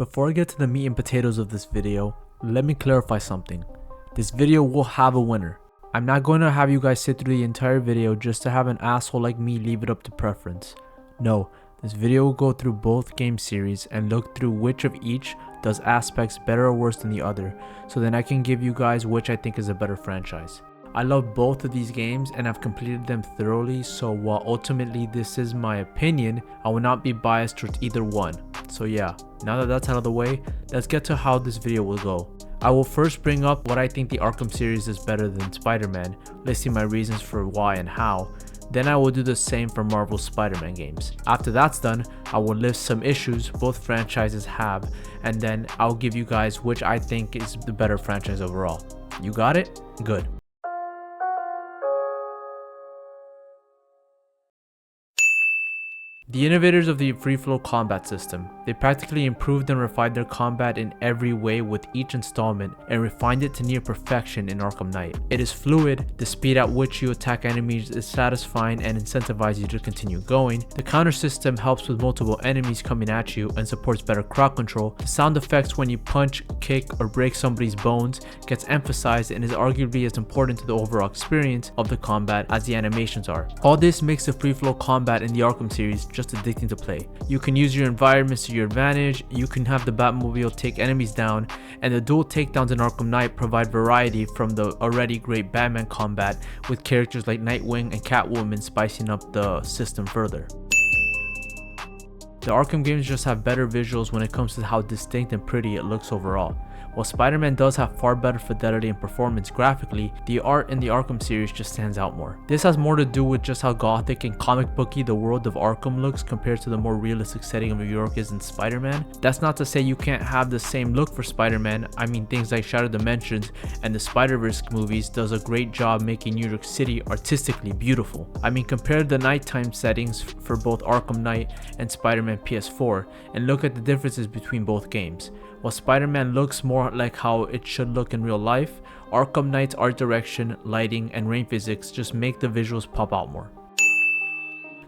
Before I get to the meat and potatoes of this video, let me clarify something. This video will have a winner. I'm not going to have you guys sit through the entire video just to have an asshole like me leave it up to preference. No, this video will go through both game series and look through which of each does aspects better or worse than the other, so then I can give you guys which I think is a better franchise. I love both of these games and I've completed them thoroughly, so while ultimately this is my opinion, I will not be biased towards either one. So yeah, now that that's out of the way, let's get to how this video will go. I will first bring up what I think the Arkham series is better than Spider-Man, listing my reasons for why and how. Then I will do the same for Marvel's Spider-Man games. After that's done, I will list some issues both franchises have, and then I'll give you guys which I think is the better franchise overall. You got it? Good. The innovators of the free-flow combat system. They practically improved and refined their combat in every way with each installment and refined it to near perfection in Arkham Knight. It is fluid, the speed at which you attack enemies is satisfying and incentivizes you to continue going. The counter system helps with multiple enemies coming at you and supports better crowd control. The sound effects when you punch, kick, or break somebody's bones gets emphasized and is arguably as important to the overall experience of the combat as the animations are. All this makes the free-flow combat in the Arkham series just addicting to play. You can use your environments to your advantage, you can have the Batmobile take enemies down, and the dual takedowns in Arkham Knight provide variety from the already great Batman combat with characters like Nightwing and Catwoman spicing up the system further. The Arkham games just have better visuals when it comes to how distinct and pretty it looks overall. While Spider-Man does have far better fidelity and performance graphically, the art in the Arkham series just stands out more. This has more to do with just how gothic and comic booky the world of Arkham looks compared to the more realistic setting of New York is in Spider-Man. That's not to say you can't have the same look for Spider-Man. I mean, things like Shattered Dimensions and the Spider-Verse movies does a great job making New York City artistically beautiful. I mean, compare the nighttime settings for both Arkham Knight and Spider-Man PS4 and look at the differences between both games. While Spider-Man looks more like how it should look in real life, Arkham Knight's art direction, lighting, and rain physics just make the visuals pop out more.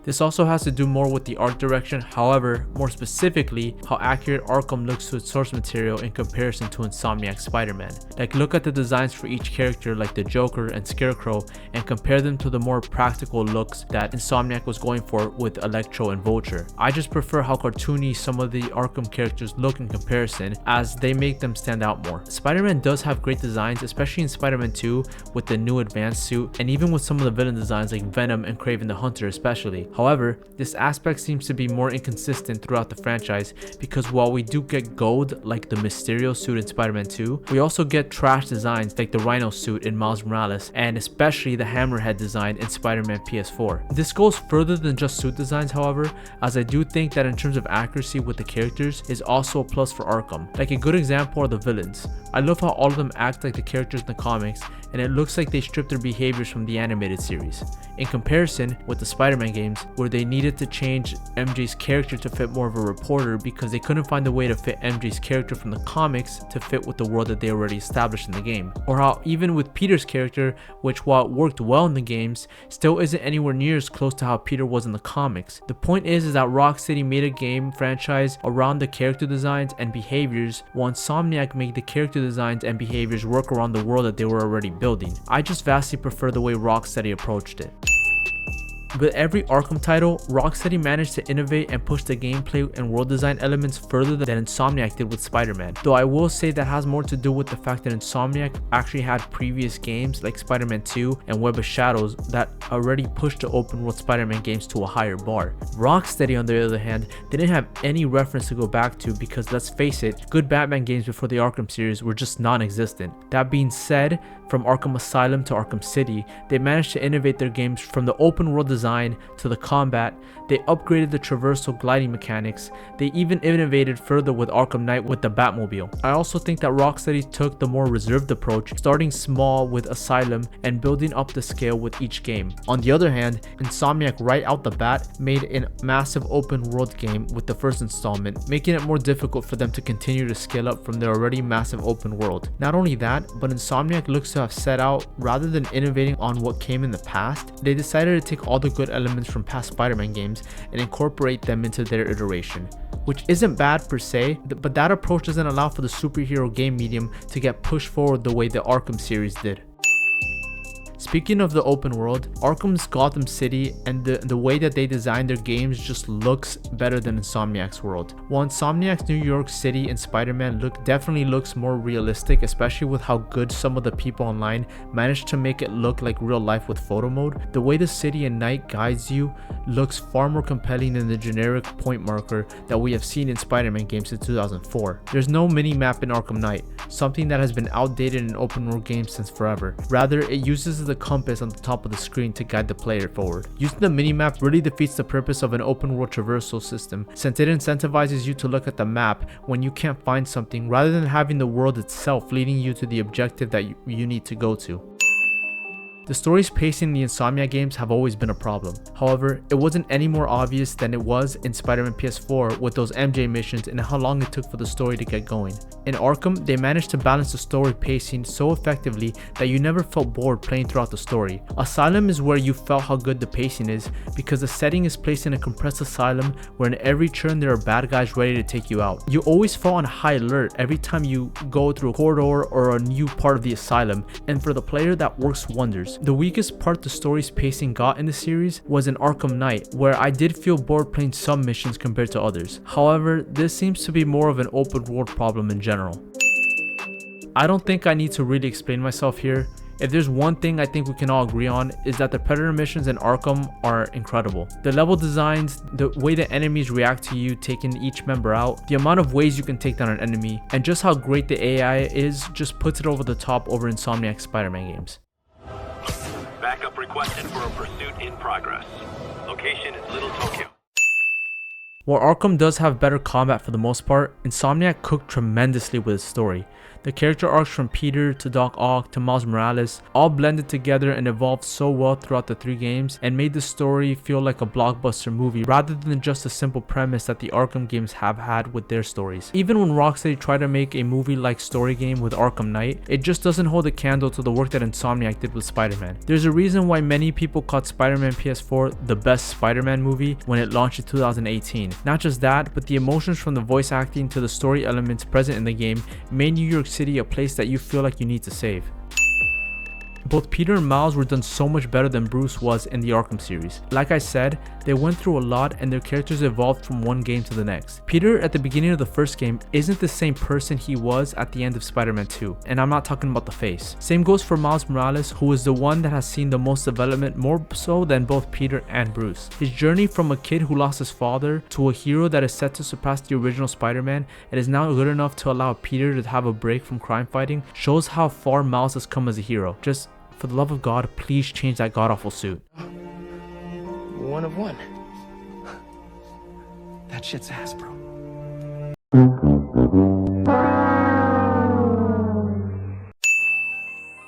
This also has to do more with the art direction, however, more specifically, how accurate Arkham looks to its source material in comparison to Insomniac's Spider-Man. Like, look at the designs for each character like the Joker and Scarecrow and compare them to the more practical looks that Insomniac was going for with Electro and Vulture. I just prefer how cartoony some of the Arkham characters look in comparison, as they make them stand out more. Spider-Man does have great designs, especially in Spider-Man 2 with the new advanced suit, and even with some of the villain designs like Venom and Kraven the Hunter especially. However, this aspect seems to be more inconsistent throughout the franchise because while we do get gold like the Mysterio suit in Spider-Man 2, we also get trash designs like the Rhino suit in Miles Morales and especially the Hammerhead design in Spider-Man PS4. This goes further than just suit designs, however, as I do think that in terms of accuracy with the characters is also a plus for Arkham. Like, a good example are the villains. I love how all of them act like the characters in the comics, and it looks like they stripped their behaviors from the animated series. In comparison with the Spider-Man games, where they needed to change MJ's character to fit more of a reporter because they couldn't find a way to fit MJ's character from the comics to fit with the world that they already established in the game. Or how even with Peter's character, which while it worked well in the games, still isn't anywhere near as close to how Peter was in the comics. The point is that Rocksteady made a game franchise around the character designs and behaviors, while Insomniac made the character designs and behaviors work around the world that they were already building. I just vastly prefer the way Rocksteady approached it. With every Arkham title, Rocksteady managed to innovate and push the gameplay and world design elements further than Insomniac did with Spider-Man. Though I will say that has more to do with the fact that Insomniac actually had previous games like Spider-Man 2 and Web of Shadows that already pushed the open world Spider-Man games to a higher bar. Rocksteady, on the other hand, didn't have any reference to go back to because, let's face it, good Batman games before the Arkham series were just non-existent. That being said, from Arkham Asylum to Arkham City, they managed to innovate their games from the open world design to the combat. They upgraded the traversal gliding mechanics. They even innovated further with Arkham Knight with the Batmobile. I also think that Rocksteady took the more reserved approach, starting small with Asylum and building up the scale with each game. On the other hand, Insomniac right out the bat made a massive open world game with the first installment, making it more difficult for them to continue to scale up from their already massive open world. Not only that, but Insomniac looks to have set out, rather than innovating on what came in the past, they decided to take all the good elements from past Spider-Man games and incorporate them into their iteration. which isn't bad per se, but that approach doesn't allow for the superhero game medium to get pushed forward the way the Arkham series did. Speaking of the open world, Arkham's Gotham City and the way that they design their games just looks better than Insomniac's world. While Insomniac's New York City and Spider-Man definitely looks more realistic, especially with how good some of the people online managed to make it look like real life with photo mode, the way the city and night guides you looks far more compelling than the generic point marker that we have seen in Spider-Man games since 2004. There's no mini-map in Arkham Knight, something that has been outdated in open world games since forever. Rather, it uses the compass on the top of the screen to guide the player forward. Using the minimap really defeats the purpose of an open world traversal system, since it incentivizes you to look at the map when you can't find something rather than having the world itself leading you to the objective that you need to go to. The story's pacing in the Insomniac games have always been a problem. However, it wasn't any more obvious than it was in Spider-Man PS4 with those MJ missions and how long it took for the story to get going. In Arkham, they managed to balance the story pacing so effectively that you never felt bored playing throughout the story. Asylum is where you felt how good the pacing is because the setting is placed in a compressed asylum where in every turn there are bad guys ready to take you out. You always felt on high alert every time you go through a corridor or a new part of the asylum, and for the player that works wonders. The weakest part the story's pacing got in the series was in Arkham Knight, where I did feel bored playing some missions compared to others. However, this seems to be more of an open world problem in general. I don't think I need to really explain myself here. If there's one thing I think we can all agree on, is that the Predator missions in Arkham are incredible. The level designs, the way the enemies react to you taking each member out, the amount of ways you can take down an enemy, and just how great the AI is just puts it over the top over Insomniac's Spider-Man games. Backup requested for a pursuit in progress. Location is Little Tokyo. While Arkham does have better combat for the most part, Insomniac cooked tremendously with its story. The character arcs from Peter to Doc Ock to Miles Morales all blended together and evolved so well throughout the 3 games and made the story feel like a blockbuster movie rather than just a simple premise that the Arkham games have had with their stories. Even when Rocksteady tried to make a movie-like story game with Arkham Knight, it just doesn't hold a candle to the work that Insomniac did with Spider-Man. There's a reason why many people called Spider-Man PS4 the best Spider-Man movie when it launched in 2018. Not just that, but the emotions from the voice acting to the story elements present in the game made New York City a place that you feel like you need to save. Both Peter and Miles were done so much better than Bruce was in the Arkham series. Like I said, they went through a lot and their characters evolved from one game to the next. Peter at the beginning of the first game isn't the same person he was at the end of Spider-Man 2, and I'm not talking about the face. Same goes for Miles Morales, who is the one that has seen the most development, more so than both Peter and Bruce. His journey from a kid who lost his father to a hero that is set to surpass the original Spider-Man and is now good enough to allow Peter to have a break from crime fighting shows how far Miles has come as a hero. Just for the love of God, please change that god-awful suit. One of one. That shit's ass, bro.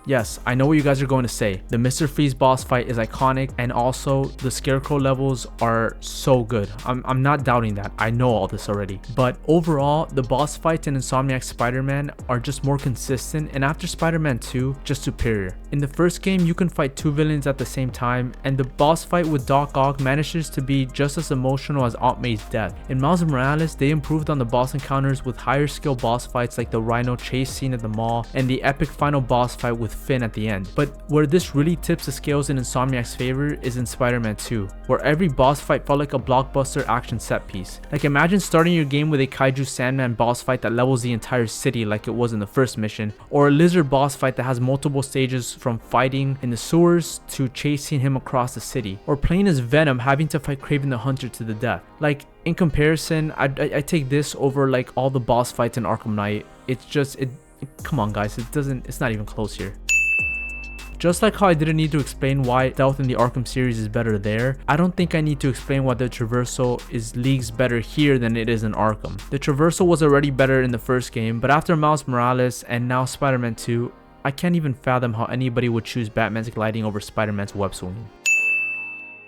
Yes, I know what you guys are going to say. The Mr. Freeze boss fight is iconic, and also the Scarecrow levels are so good. I'm not doubting that. I know all this already. But overall, the boss fights in Insomniac's Spider-Man are just more consistent, and after Spider-Man 2, just superior. In the first game, you can fight 2 villains at the same time, and the boss fight with Doc Ock manages to be just as emotional as Aunt May's death. In Miles Morales, they improved on the boss encounters with higher skill boss fights like the Rhino chase scene at the mall, and the epic final boss fight with Finn at the end. But where this really tips the scales in Insomniac's favor is in Spider-Man 2, where every boss fight felt like a blockbuster action set piece. Like, imagine starting your game with a Kaiju Sandman boss fight that levels the entire city like it was in the first mission, or a lizard boss fight that has multiple stages from fighting in the sewers to chasing him across the city, or playing as Venom having to fight Kraven the Hunter to the death. Like, in comparison, I take this over like all the boss fights in Arkham Knight. It's just, come on guys, it's not even close here. Just like how I didn't need to explain why stealth in the Arkham series is better there, I don't think I need to explain why the traversal is leagues better here than it is in Arkham. The traversal was already better in the first game, but after Miles Morales and now Spider-Man 2, I can't even fathom how anybody would choose Batman's gliding over Spider-Man's web swinging.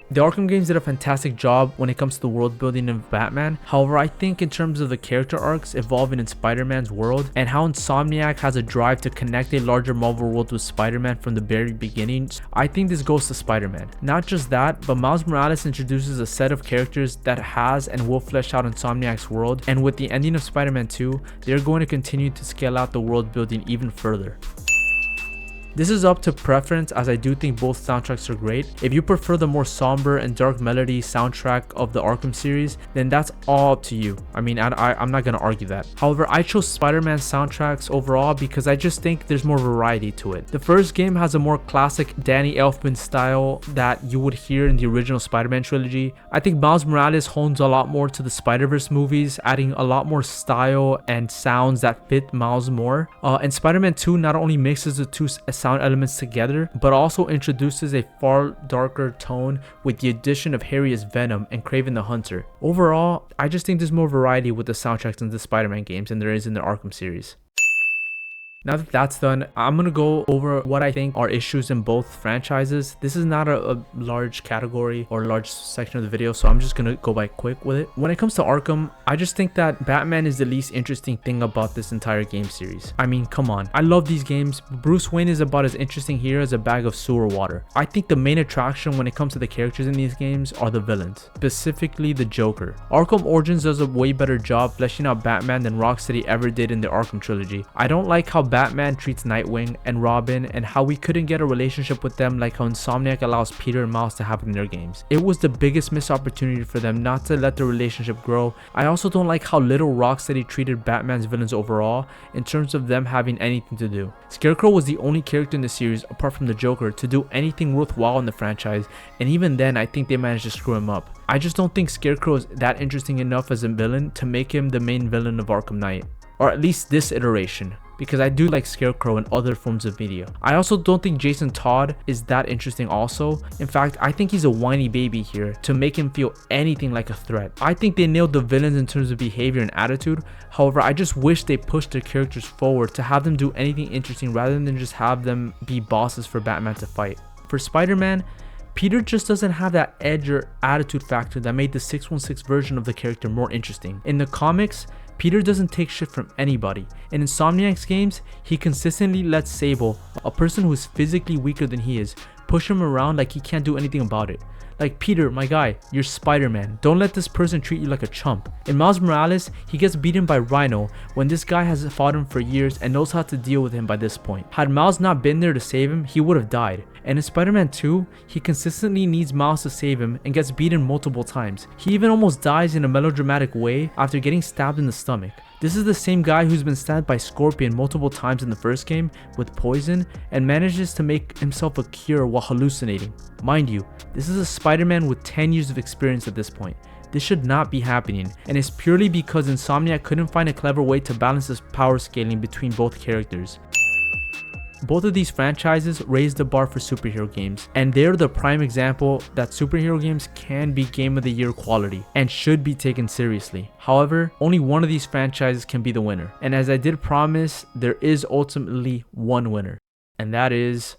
The Arkham games did a fantastic job when it comes to the world building of Batman. However, I think in terms of the character arcs evolving in Spider-Man's world and how Insomniac has a drive to connect a larger Marvel world with Spider-Man from the very beginning, I think this goes to Spider-Man. Not just that, but Miles Morales introduces a set of characters that has and will flesh out Insomniac's world, and with the ending of Spider-Man 2, they're going to continue to scale out the world building even further. This is up to preference, as I do think both soundtracks are great. If you prefer the more somber and dark melody soundtrack of the Arkham series, then that's all up to you. I mean, I'm not gonna argue that. However, I chose Spider-Man soundtracks overall because I just think there's more variety to it. The first game has a more classic Danny Elfman style that you would hear in the original Spider-Man trilogy. I think Miles Morales hones a lot more to the Spider-Verse movies, adding a lot more style and sounds that fit Miles more. And Spider-Man 2 not only mixes the two sound elements together, but also introduces a far darker tone with the addition of Harry as Venom and Kraven the Hunter. Overall, I just think there's more variety with the soundtracks in the Spider-Man games than there is in the Arkham series. Now that that's done, I'm gonna go over what I think are issues in both franchises. This is not a large category or large section of the video, so I'm just gonna go by quick with it. When it comes to Arkham, I just think that Batman is the least interesting thing about this entire game series. I mean, come on. I love these games. Bruce Wayne is about as interesting here as a bag of sewer water. I think the main attraction when it comes to the characters in these games are the villains, specifically the Joker. Arkham Origins does a way better job fleshing out Batman than Rocksteady ever did in the Arkham trilogy. I don't like how Batman treats Nightwing and Robin, and how we couldn't get a relationship with them like how Insomniac allows Peter and Miles to have in their games. It was the biggest missed opportunity for them not to let the relationship grow. I also don't like how little Rocksteady treated Batman's villains overall in terms of them having anything to do. Scarecrow was the only character in the series, apart from the Joker, to do anything worthwhile in the franchise, and even then I think they managed to screw him up. I just don't think Scarecrow is that interesting enough as a villain to make him the main villain of Arkham Knight, or at least this iteration, because I do like Scarecrow in other forms of media. I also don't think Jason Todd is that interesting also. In fact, I think he's a whiny baby here to make him feel anything like a threat. I think they nailed the villains in terms of behavior and attitude. However, I just wish they pushed their characters forward to have them do anything interesting rather than just have them be bosses for Batman to fight. For Spider-Man, Peter just doesn't have that edge or attitude factor that made the 616 version of the character more interesting. In the comics, Peter doesn't take shit from anybody. In Insomniac's games, he consistently lets Sable, a person who is physically weaker than he is, push him around like he can't do anything about it. Like, Peter, my guy, you're Spider-Man. Don't let this person treat you like a chump. In Miles Morales, he gets beaten by Rhino when this guy has fought him for years and knows how to deal with him by this point. Had Miles not been there to save him, he would have died. And in Spider-Man 2, he consistently needs Miles to save him and gets beaten multiple times. He even almost dies in a melodramatic way after getting stabbed in the stomach. This is the same guy who's been stabbed by Scorpion multiple times in the first game with poison and manages to make himself a cure while hallucinating. Mind you, this is a Spider-Man with 10 years of experience at this point. This should not be happening, and it's purely because Insomniac couldn't find a clever way to balance this power scaling between both characters. Both of these franchises raised the bar for superhero games, and they're the prime example that superhero games can be game of the year quality and should be taken seriously. However, only one of these franchises can be the winner, and as I did promise, there is ultimately one winner, and that is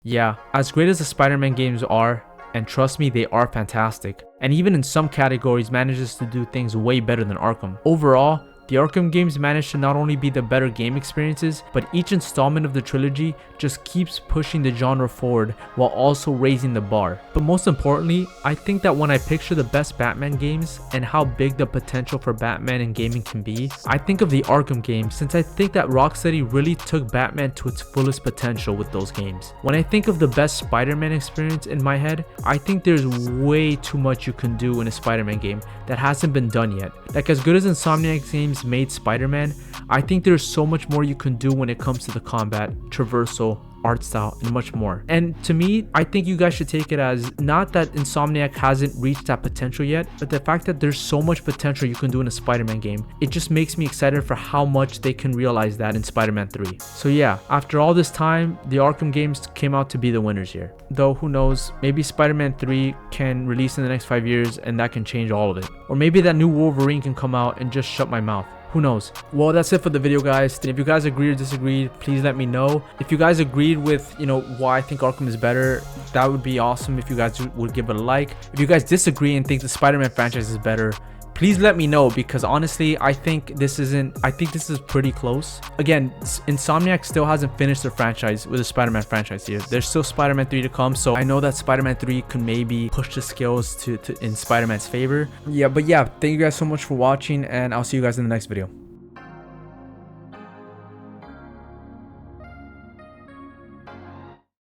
yeah, as great as the Spider-Man games are, and trust me, they are fantastic, and even in some categories manages to do things way better than Arkham. Overall, the Arkham games managed to not only be the better game experiences, but each installment of the trilogy just keeps pushing the genre forward while also raising the bar. But most importantly, I think that when I picture the best Batman games and how big the potential for Batman in gaming can be, I think of the Arkham games, since I think that Rocksteady really took Batman to its fullest potential with those games. When I think of the best Spider-Man experience in my head, I think there's way too much you can do in a Spider-Man game that hasn't been done yet. Like, as good as Insomniac's games made Spider-Man, I think there's so much more you can do when it comes to the combat, traversal, art style, and much more. And to me, I think you guys should take it as not that Insomniac hasn't reached that potential yet, but the fact that there's so much potential you can do in a Spider-Man game. It just makes me excited for how much they can realize that in Spider-Man 3. So yeah, after all this time, the Arkham games came out to be the winners here. Though who knows, maybe Spider-Man 3 can release in the next 5 years and that can change all of it. Or maybe that new Wolverine can come out and just shut my mouth. Who knows? Well, that's it for the video, guys. If you guys agreed or disagreed, please let me know. If you guys agreed with, you know, why I think Arkham is better, that would be awesome if you guys would give it a like. If you guys disagree and think the Spider-Man franchise is better, please let me know, because honestly, I think this is pretty close. Again, Insomniac still hasn't finished their franchise with the Spider-Man franchise here. There's still Spider-Man 3 to come, so I know that Spider-Man 3 could maybe push the scales in Spider-Man's favor. Yeah, but yeah, thank you guys so much for watching, and I'll see you guys in the next video.